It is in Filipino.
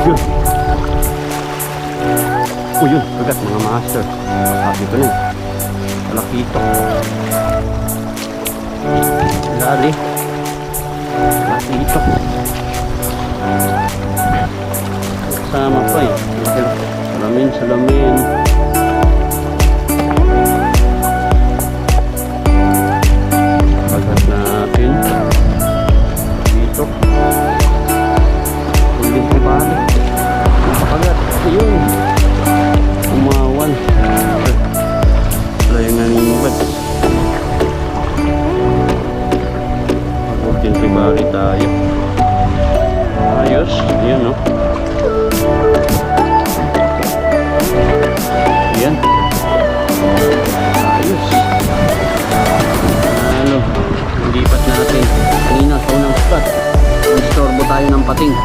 Yun. Yun, kagat mga master. Sabi ko na eh. Malaki ito. Lali. Malaki ito. Kasama pa eh. Salamin, salamin. Kagat natin. Dito. Uling ko bali. Kagat. Ayun. Umawan. Wala yung naningibad. Pag-ultin ribari tayo. Ayos. Ayan no. Ayan. Ayos. Ano. Lipat natin. Kanina sa unang spot. Istorbo tayo ng pating.